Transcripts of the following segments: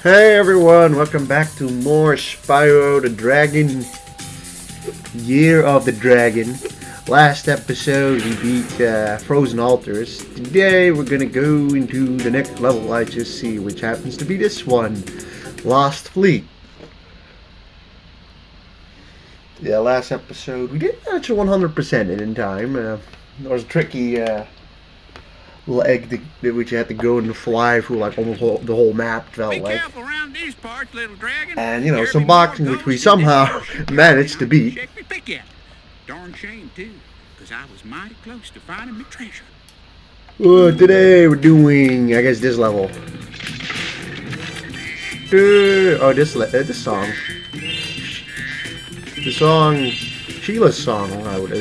Hey everyone, welcome back to more Spyro the Dragon, Year of the Dragon. Last episode we beat Frozen Altars. Today we're gonna go into the next level I just see, which happens to be this one, Lost Fleet. Yeah, last episode we didn't actually 100% it in time. There was a tricky leg which you had to go and fly through like almost the whole map, felt Be like. careful around these parts, little dragon. And you know, There'll some be more boxing which we ghosts than somehow this. managed to beat. Check me pick yet. Darn shame too, 'cause I was mighty close to finding me treasure. Today we're doing, I guess, this level. Oh, this song. The song, Sheila's song. I would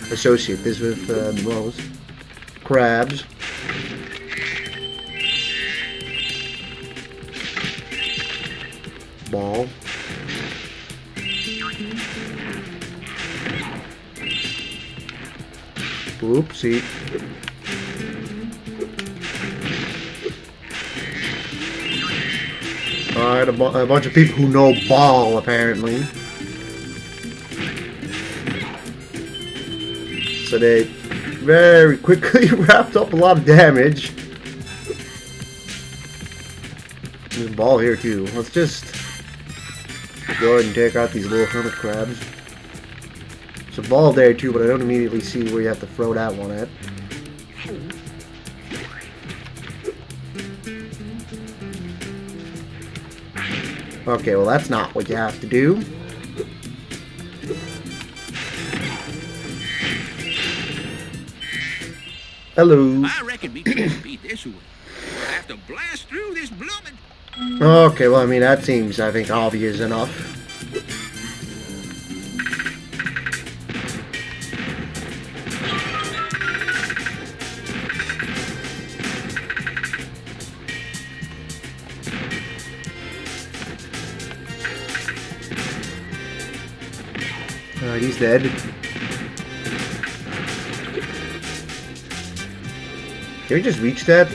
associate this with most crabs. Ball. Oopsie. Alright, a bunch of people who know ball, apparently. So they very quickly wrapped up a lot of damage. There's a ball here too. Let's just go ahead and take out these little hermit crabs. There's a ball there too, but I don't immediately see where you have to throw that one at. Okay, well that's not what you have to do. Hello. I reckon we can't beat this one. We'll have to blast through this bloomin'. Okay, well I mean that seems, I think, obvious enough. Alright, he's dead. Can we just reach that?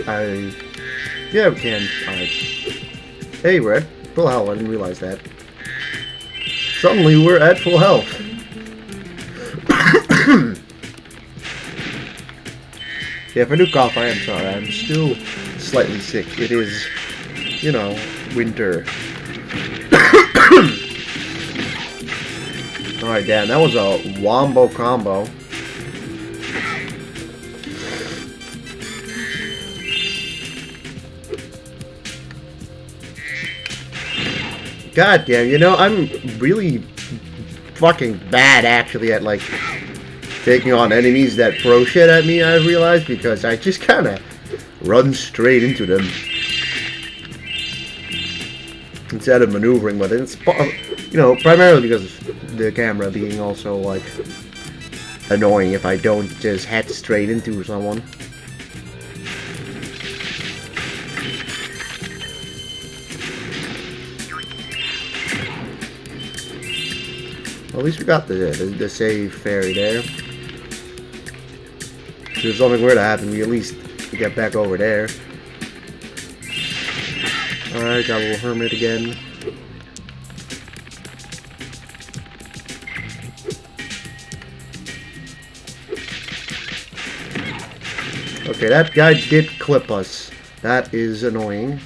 Yeah, we can. Alright. Hey, we're at full health. I didn't realize that. Suddenly, we're at full health. Yeah, if I do cough, I am sorry. I'm still slightly sick. It is, you know, winter. Alright, damn, that was a wombo combo. God damn, you know, I'm really fucking bad actually at like taking on enemies that throw shit at me, I've realized, because I just kinda run straight into them instead of maneuvering with it. It's, you know, primarily because of the camera being also like annoying if I don't just head straight into someone. Well, at least we got the save fairy there. If something were to happen, we at least get back over there. Alright, got a little hermit again. Okay, that guy did clip us. That is annoying.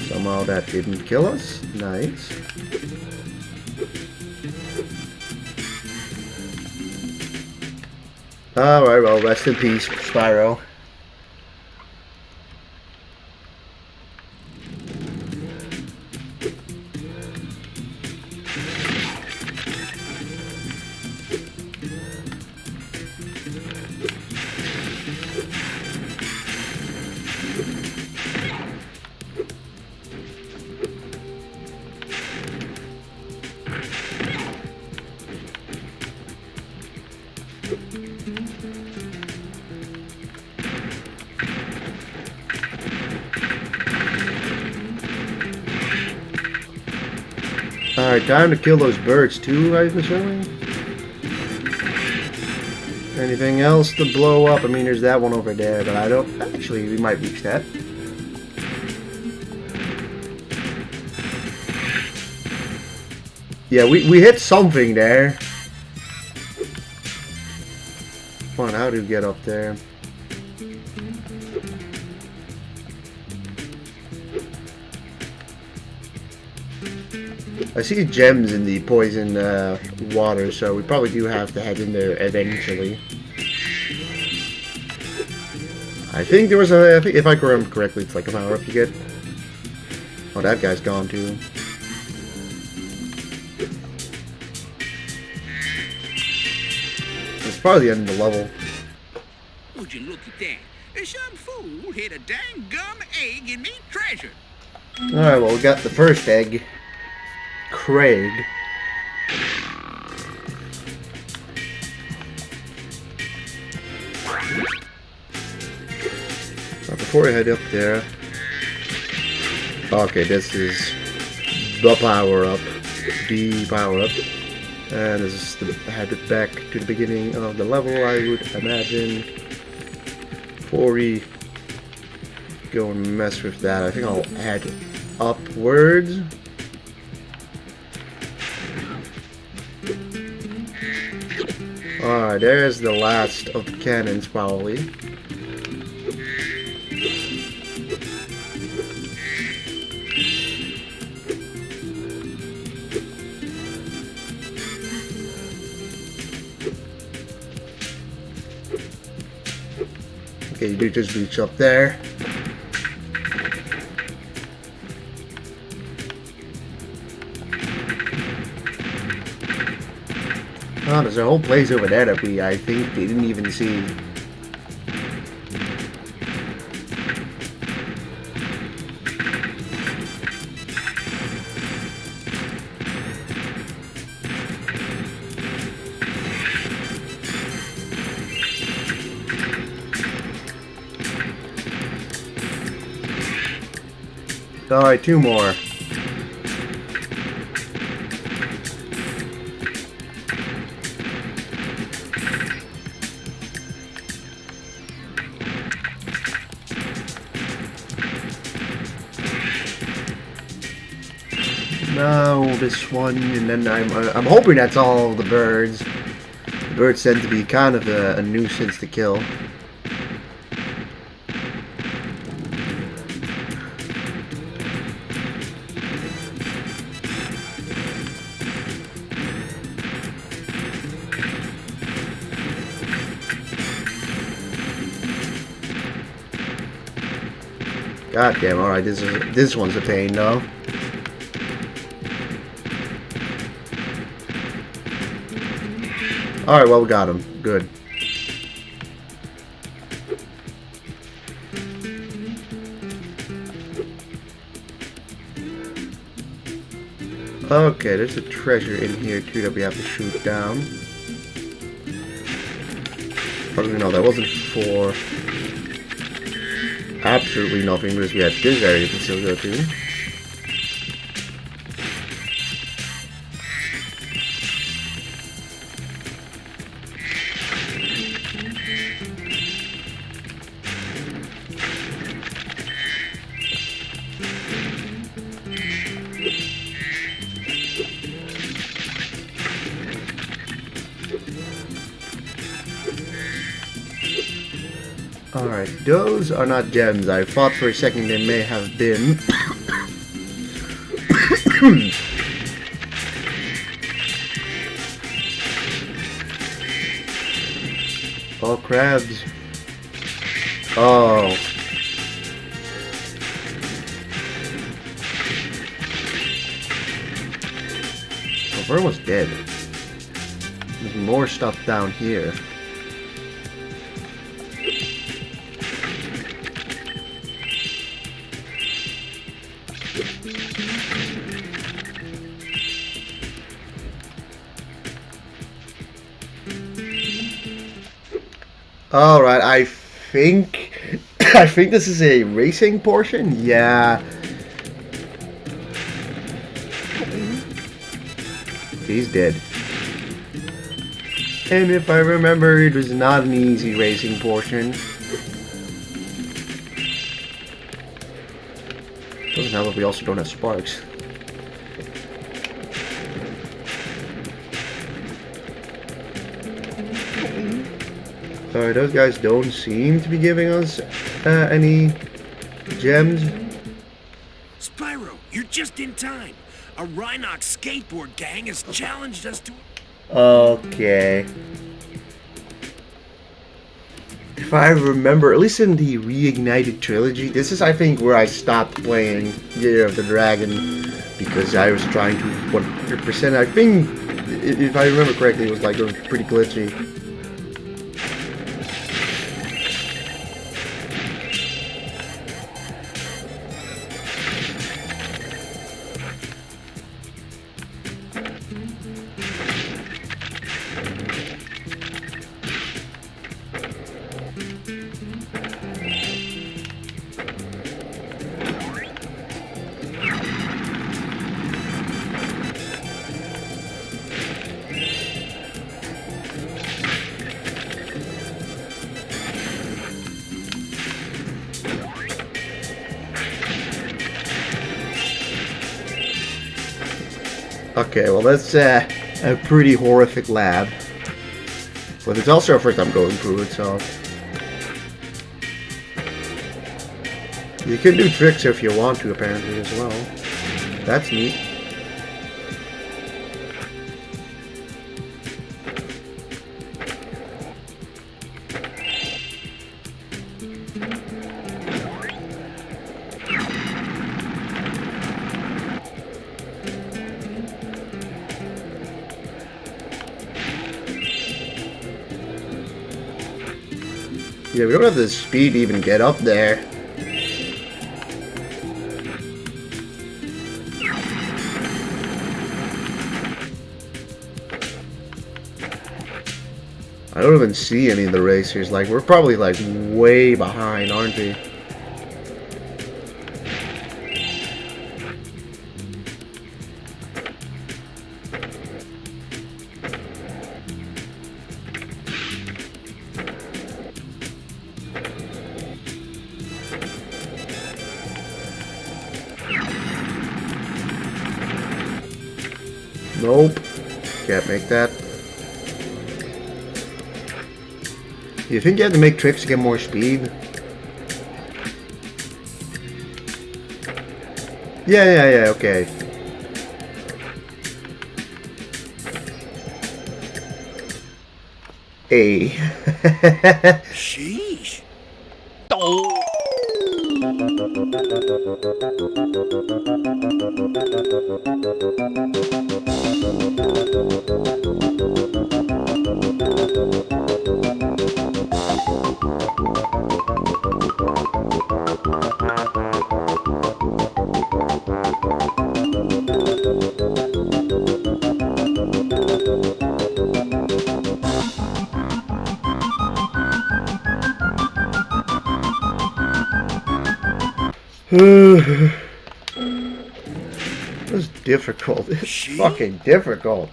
Somehow that didn't kill us. Nice. Alright, well, rest in peace, Spyro. Alright, time to kill those birds too, I'm assuming? Anything else to blow up? I mean, there's that one over there, but I don't... Actually, we might reach that. Yeah, we hit something there. Come on, how do you get up there? I see gems in the poison water, so we probably do have to head in there eventually. I think there was a... if I remember correctly, it's like a power up you get. Oh, that guy's gone too. It's probably the end of the level. Would you look at that? Some fool hid a dang gum egg in me treasure. Alright, well, we got the first egg. Craig. Before I head up there... Okay, this is the power-up. The power-up. And this is the head back to the beginning of the level, I would imagine. Before we go and mess with that, I think I'll head upwards. Alright, there's the last of the cannons, probably. Okay, you do just reach up there. Oh, there's a whole place over there that I think, they didn't even see. Alright, two more. Now this one, and then I'm hoping that's all the birds. The birds tend to be kind of a nuisance to kill. God damn! All right, this one's a pain though. Alright, well, we got him. Good. Okay, there's a treasure in here too that we have to shoot down. Probably no, that wasn't for absolutely nothing, because we have this area you can still go to. Alright, those are not gems. I thought for a second they may have been. Oh, crabs. Oh. Oh, Bird was dead. There's more stuff down here. Alright, I think this is a racing portion. Yeah. He's dead. And if I remember, it was not an easy racing portion. Doesn't help if we also don't have sparks. Alright, those guys don't seem to be giving us any gems. Spyro, you're just in time. A Rhinox skateboard gang has challenged us to... Okay. If I remember, at least in the Reignited trilogy, this is, I think, where I stopped playing Year of the Dragon because I was trying to 100%. I think, if I remember correctly, it was pretty glitchy. Okay, well that's a pretty horrific lab. But it's also our first time going through it, so... You can do tricks if you want to, apparently, as well. That's neat. Yeah, we don't have the speed to even get up there. I don't even see any of the racers. Like, we're probably like way behind, aren't we? Nope. Can't make that. You think you have to make tricks to get more speed? Yeah, okay. A. Sheesh. This is difficult. It's fucking difficult.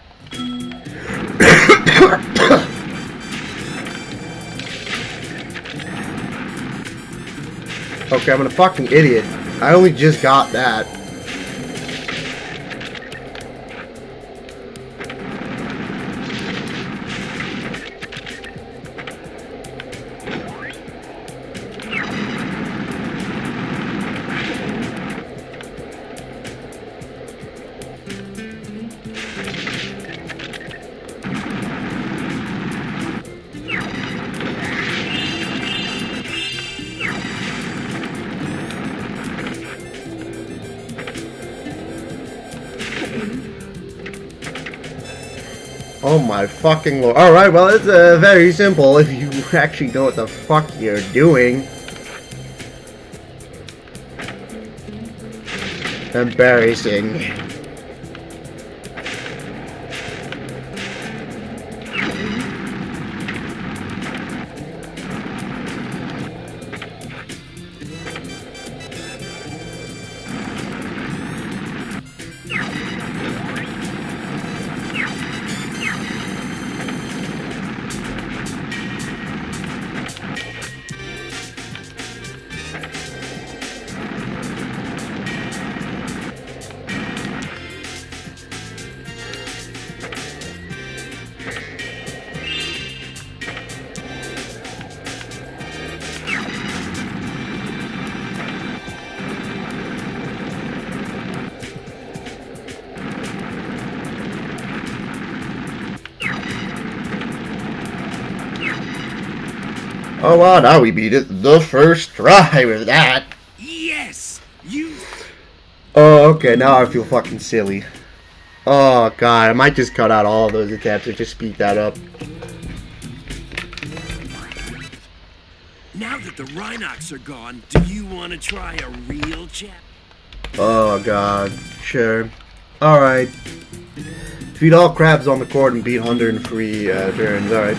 Okay, I'm a fucking idiot. I only just got that. Oh my fucking lord. Alright, well it's very simple if you actually know what the fuck you're doing. Embarrassing. Oh wow, now we beat it the first try with that. Yes! You... Oh, okay, now I feel fucking silly. Oh god, I might just cut out all of those attempts or just speed that up. Now that the Rhinox are gone, do you want to try a real chat? Oh god, sure. Alright. Feed all crabs on the court and beat 103 turns, alright.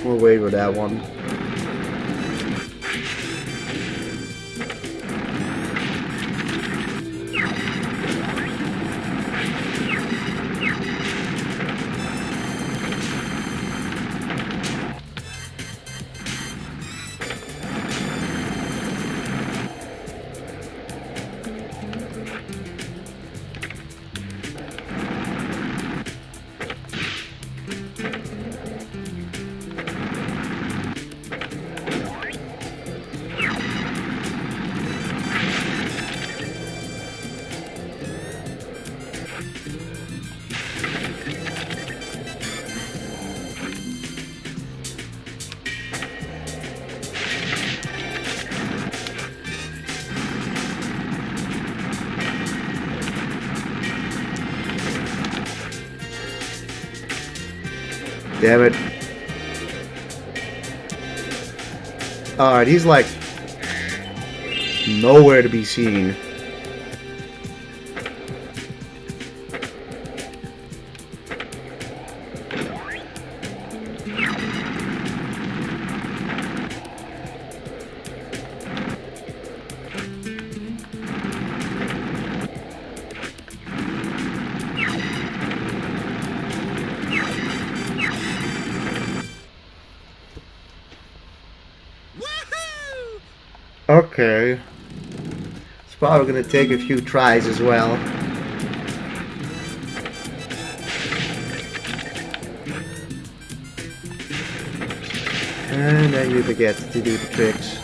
We'll wait with that one. Damn it. Alright, he's like nowhere to be seen. Woohoo! Okay. It's probably gonna take a few tries as well. And then you forget to do the tricks.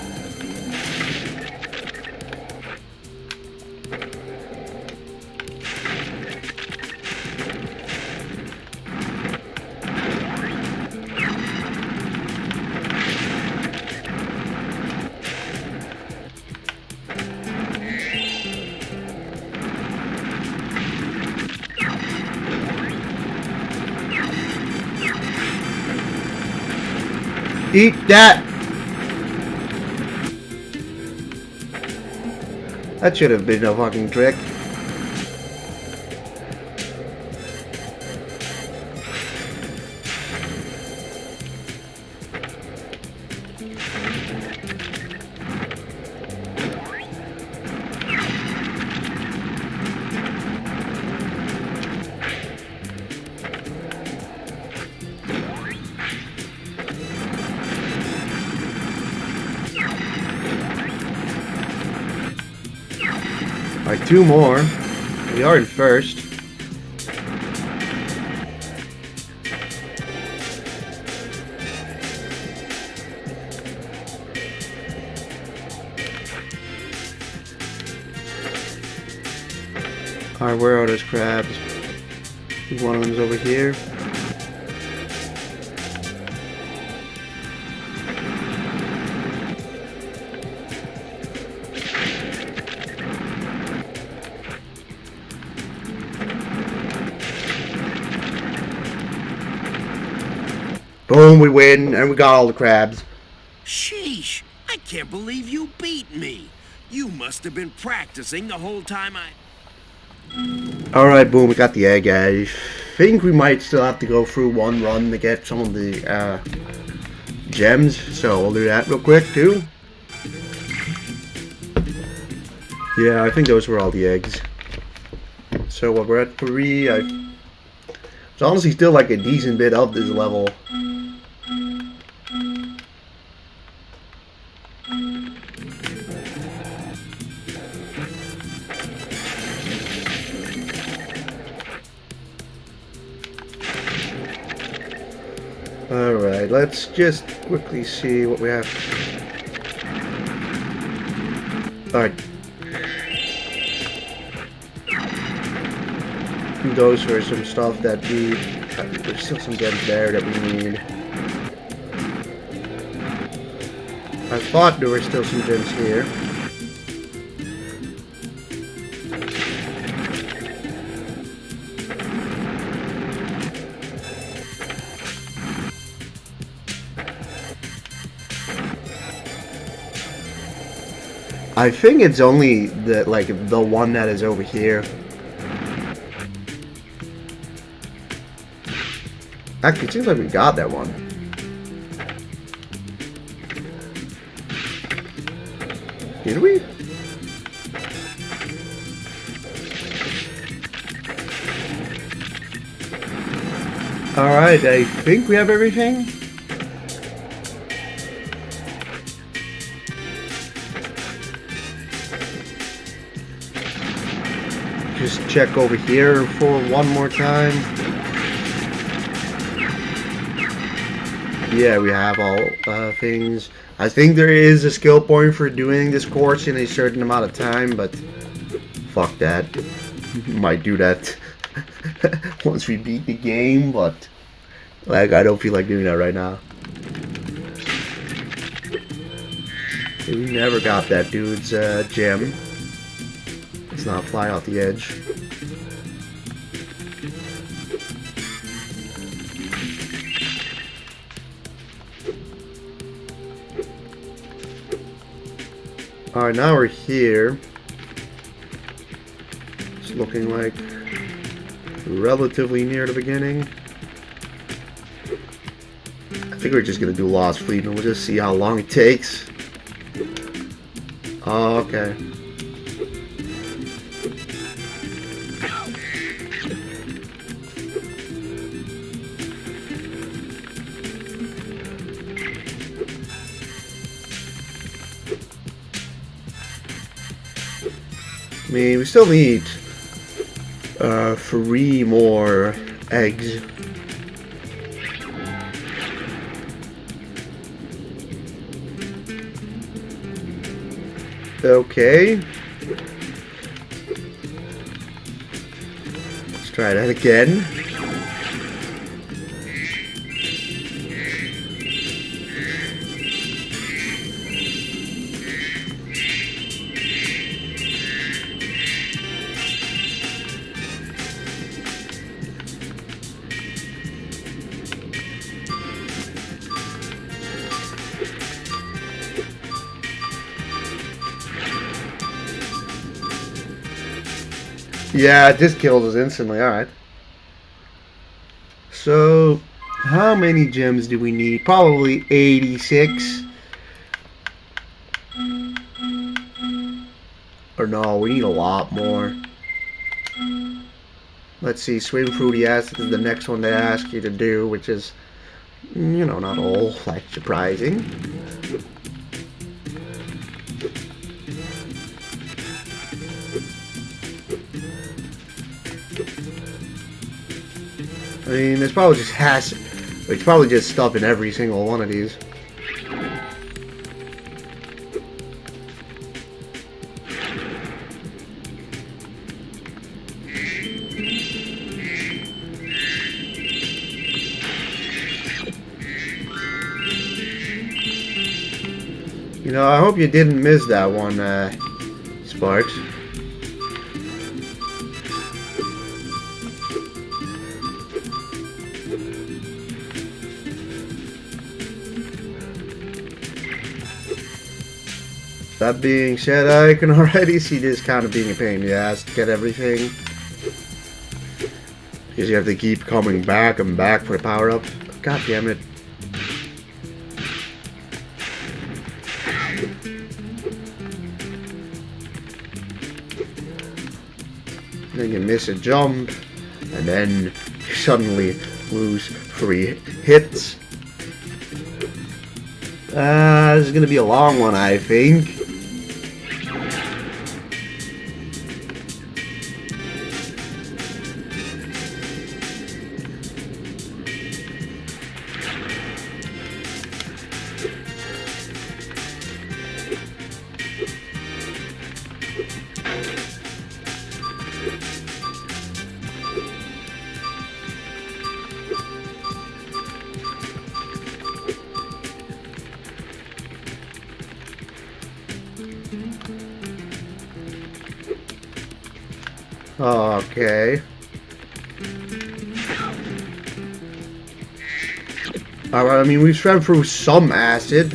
Eat that! That should have been a fucking trick. Alright, two more. We are in first. Alright, where are those crabs? I think one of them's over here. Boom, we win, and we got all the crabs. Sheesh! I can't believe you beat me! You must have been practicing the whole time I... Alright, boom, we got the egg. I think we might still have to go through one run to get some of the gems, so we'll do that real quick too. Yeah, I think those were all the eggs. So we're at 3. It's honestly still like a decent bit of this level. Alright, let's just quickly see what we have. Alright. Those are some stuff that we... there's still some gems there that we need. I thought there were still some gems here. I think it's only the the one that is over here. Actually, it seems like we got that one. Did we? Alright, I think we have everything. Just check over here for one more time. Yeah, we have all things. I think there is a skill point for doing this course in a certain amount of time, but fuck that. Might do that once we beat the game, but like I don't feel like doing that right now. We never got that dude's gem. Let's not fly off the edge. Alright, now we're here. It's looking like relatively near the beginning. I think we're just gonna do Lost Fleet and we'll just see how long it takes. Oh, okay. I mean, we still need 3 more eggs. Okay. Let's try that again. Yeah, it just kills us instantly, alright. So, how many gems do we need? Probably 86. Or no, we need a lot more. Let's see, swim through the acid is the next one they ask you to do, which is, you know, not all that surprising. I mean, it's probably just stuff in every single one of these. You know, I hope you didn't miss that one, Sparks. That being said, I can already see this kind of being a pain in the ass to get everything. Because you have to keep coming back and back for the power-up. God damn it. Then you miss a jump, and then you suddenly lose 3 hits. This is gonna be a long one, I think. Okay. Alright, I mean, we've swam through some acid.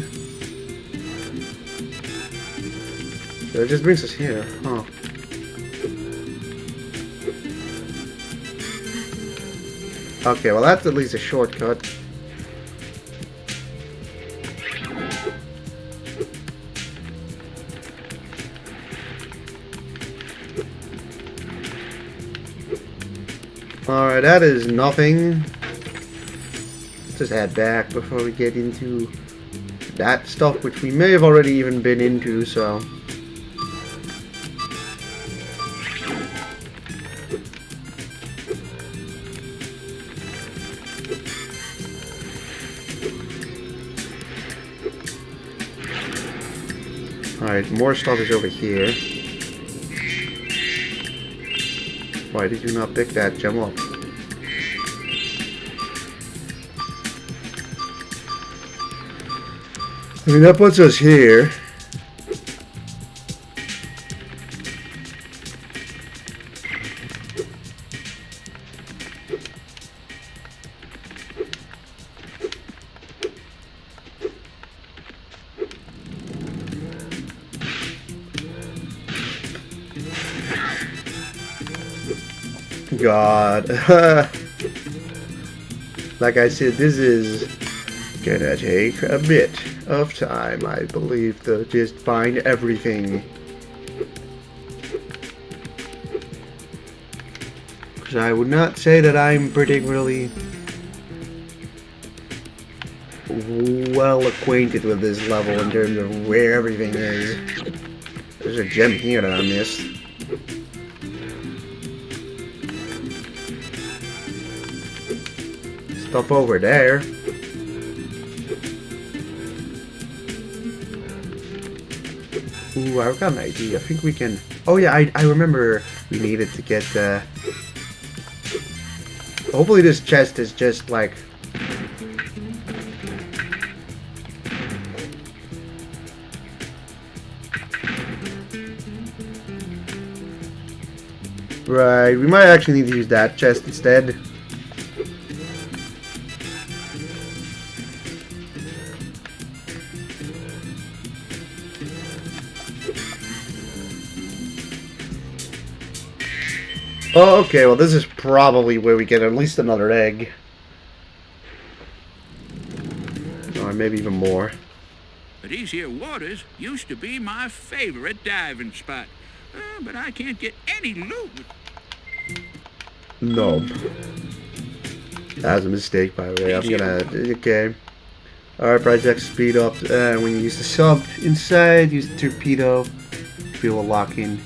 So it just brings us here, huh? Okay, well that's at least a shortcut. Alright, that is nothing. Just head back before we get into that stuff, which we may have already even been into, so... Alright, more stuff is over here. Why did you not pick that gem up? I mean, that puts us here. God. Like I said, this is gonna take a bit of time, I believe, to just find everything. Because I would not say that I'm particularly well acquainted with this level in terms of where everything is. There's a gem here that I missed. Stuff over there. Ooh, I've got an idea. I think we can... Oh yeah, I remember we needed to get... Hopefully this chest is just like... Right, we might actually need to use that chest instead. Oh, okay, well this is probably where we get at least another egg. Or maybe even more. These here waters used to be my favorite diving spot. But I can't get any loot. No. That was a mistake, by the way. I'm gonna... Okay. Alright, project speed up. When you use the sub inside, use the torpedo. We will lock in.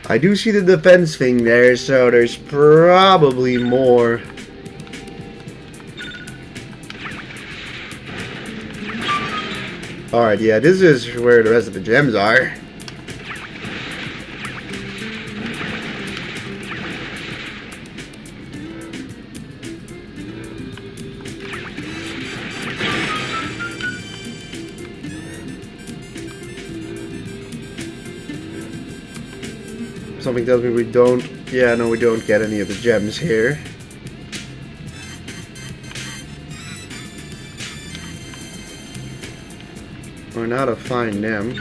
I do see the defense thing there, so there's probably more. Alright, yeah, this is where the rest of the gems are. Something tells me we don't... Yeah, no, we don't get any of the gems here. Or not to find them.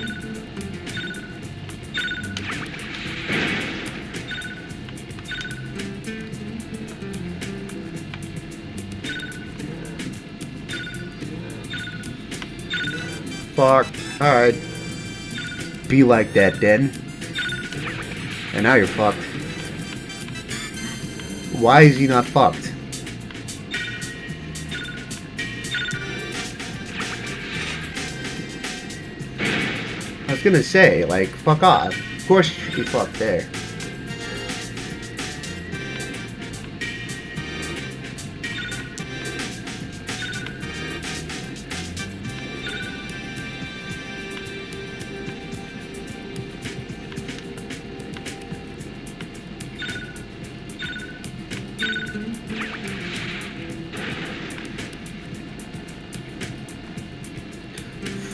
Fuck. Alright. Be like that then. And now you're fucked. Why is he not fucked? I was gonna say, like, fuck off. Of course you should be fucked there.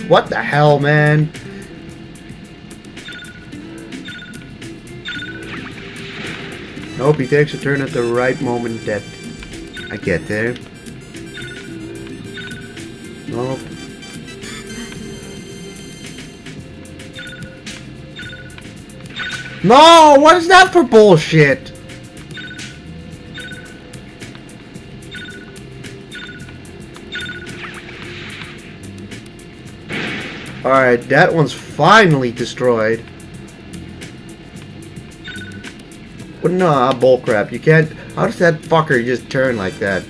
What the hell, man? Nope, he takes a turn at the right moment that I get there. Nope. No! What is that for bullshit? Alright, that one's finally destroyed. But nah, bullcrap. You can't... How does that fucker just turn like that?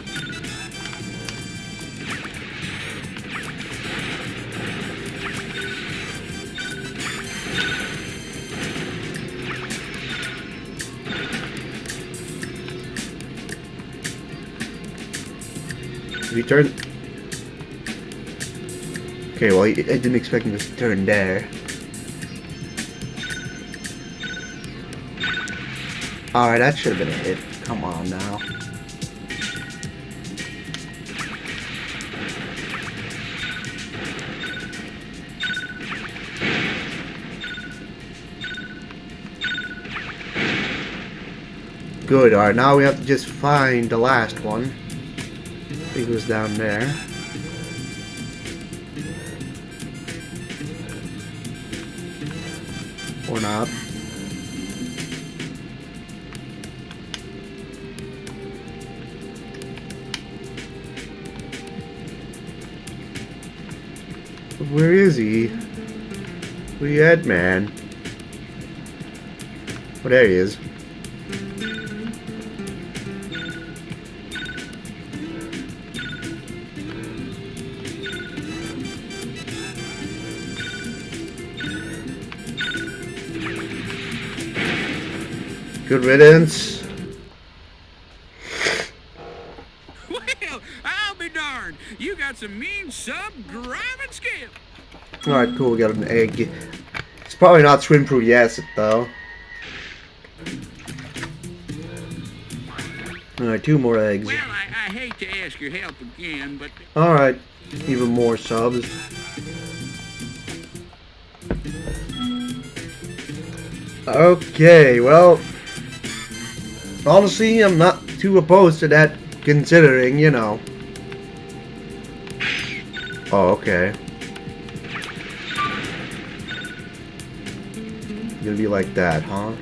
He turned... Okay, well, I didn't expect him to turn there. Alright, that should have been a hit. Come on now. Good, alright, now we have to just find the last one. I think it was down there. Or not. Where is he? Where you at, man? Oh, there he is. Good riddance. Well, I'll be darned. You got some mean sub-driving skill. Alright, cool. We got an egg. It's probably not swim-proof yet, though. Alright, 2 more eggs. Well, I hate to ask your help again, but... Alright, even more subs. Okay, well... Honestly, I'm not too opposed to that, considering, you know. Oh, okay. Gonna be like that, huh?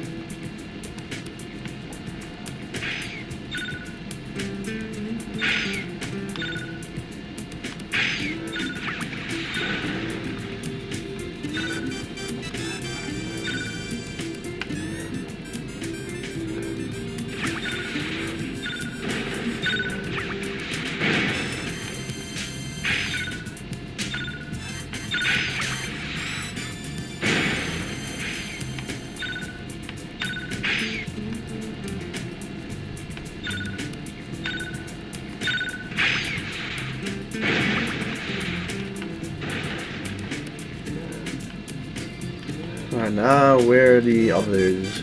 Alright, now where are the others?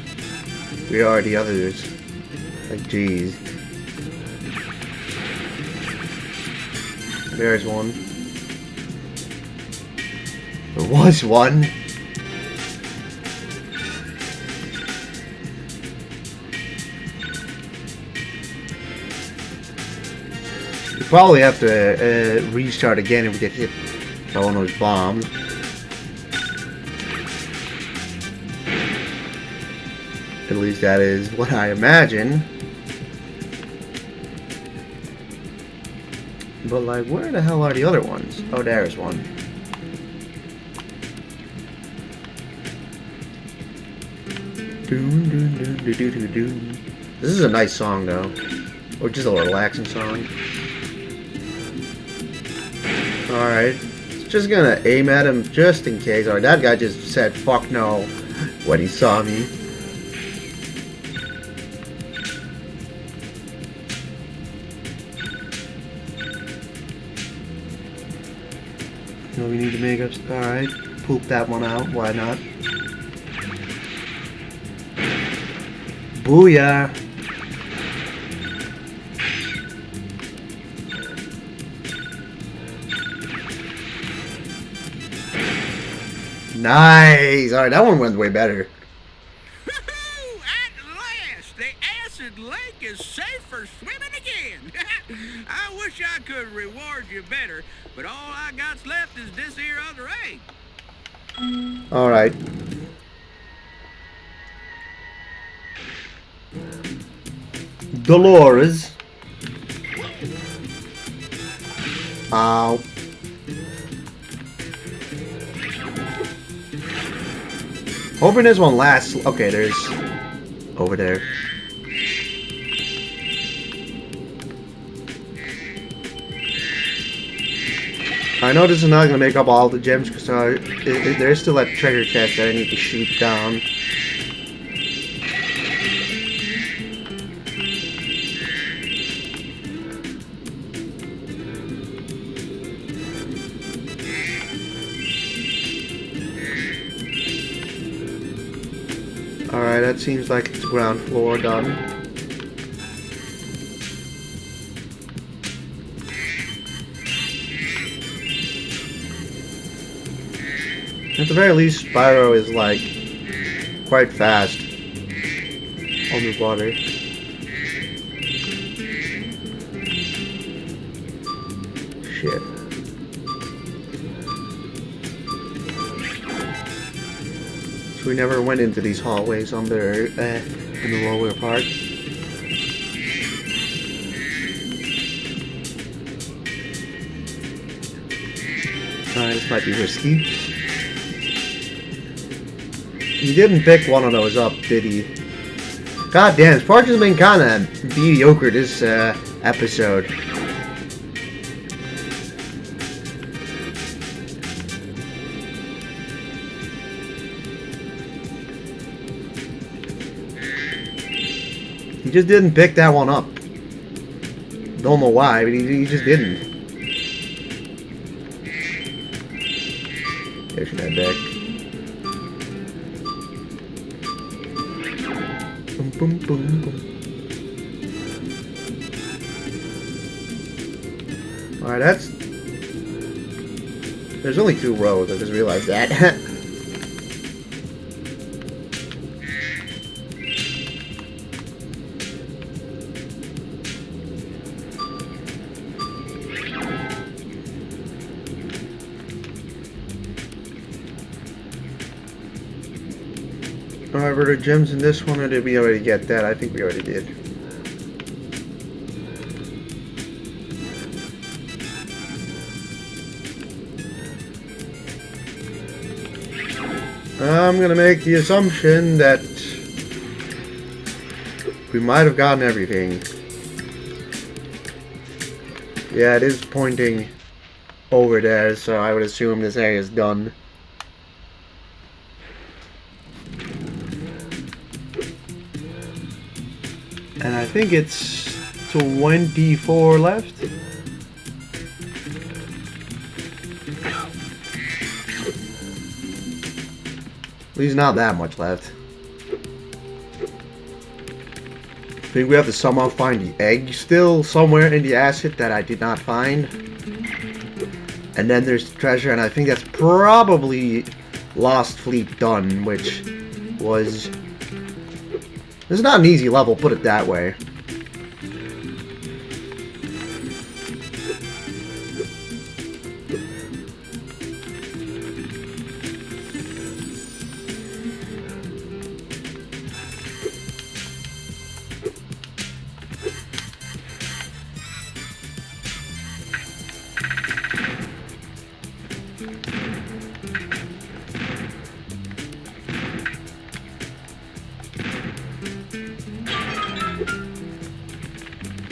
Where are the others? Like, jeez. There's one. There was one. You probably have to restart again if we get hit by one of those bombs. At least that is what I imagine. But like, where the hell are the other ones? Oh, there's one. Doon, doon, doon, doon, doon, doon, doon. This is a nice song though. Or just a relaxing song. Alright. Just gonna aim at him just in case. Alright, that guy just said fuck no when he saw me. No, we need to make up. Alright. Poop that one out. Why not? Booyah! Nice! Alright, that one went way better. At last! The blessed lake is safe for swimming again. I wish I could reward you better, but all I got's left is this here other egg. Alright. Dolores. Ow. Hoping this one lasts. Okay, there's over there. I know this is not gonna make up all the gems because there's still that treasure chest that I need to shoot down. Alright, that seems like it's ground floor done. At the very least, Spyro is like quite fast underwater. Shit. So we never went into these hallways under in the lower part. This might be risky. He didn't pick one of those up, did he? God damn, Sparks has been kind of mediocre this episode. He just didn't pick that one up. Don't know why, but he just didn't. There's that back. Boom, boom, boom, boom. Alright, that's... There's only 2 rows, I just realized that. Alright, were there gems in this one, or did we already get that? I think we already did. I'm gonna make the assumption that we might have gotten everything. Yeah, it is pointing over there, so I would assume this area is done. And I think it's 24 left. At least not that much left. I think we have to somehow find the egg still somewhere in the acid that I did not find. And then there's the treasure, and I think that's probably Lost Fleet done, which was... This is not an easy level, put it that way.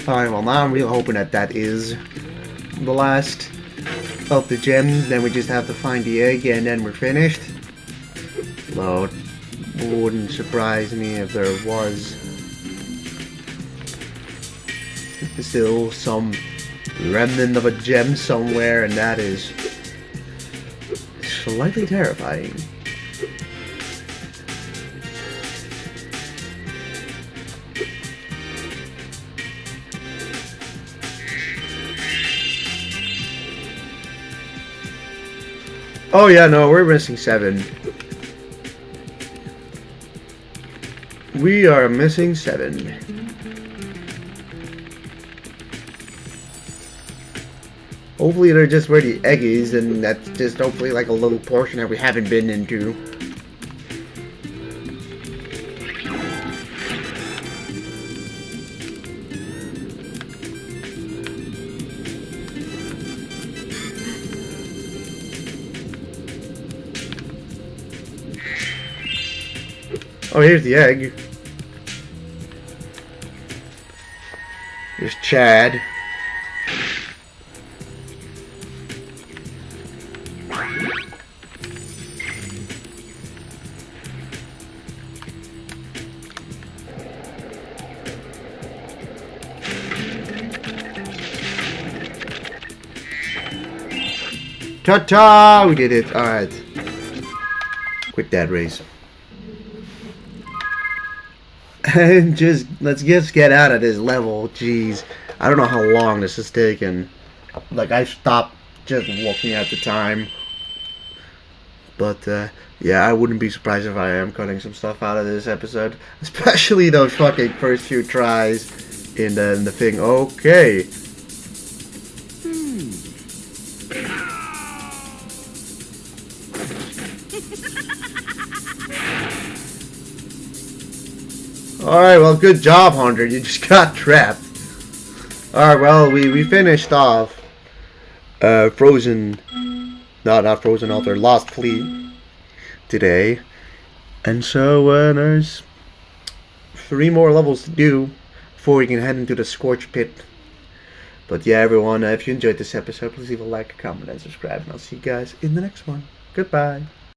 Alright, well now I'm really hoping that that is the last of the gems. Then we just have to find the egg and then we're finished. Though it wouldn't surprise me if there was still some remnant of a gem somewhere, and that is slightly terrifying. Oh yeah, no, we're missing 7. We are missing 7. Hopefully they're just where the egg is, and that's just hopefully like a little portion that we haven't been into. Oh, here's the egg. Here's Chad. Ta-ta! We did it. Alright. Quit that race. And let's just get out of this level. Jeez. I don't know how long this has taken. Like, I stopped just looking at the time. But, yeah, I wouldn't be surprised if I am cutting some stuff out of this episode. Especially those fucking first few tries in the thing. Okay. Alright, well, good job, Hunter. You just got trapped. Alright, well, we finished off Frozen... No, not Frozen Altar, Lost Fleet today. And so, there's 3 more levels to do before we can head into the Scorch Pit. But yeah, everyone, if you enjoyed this episode, please leave a like, a comment, and subscribe. And I'll see you guys in the next one. Goodbye.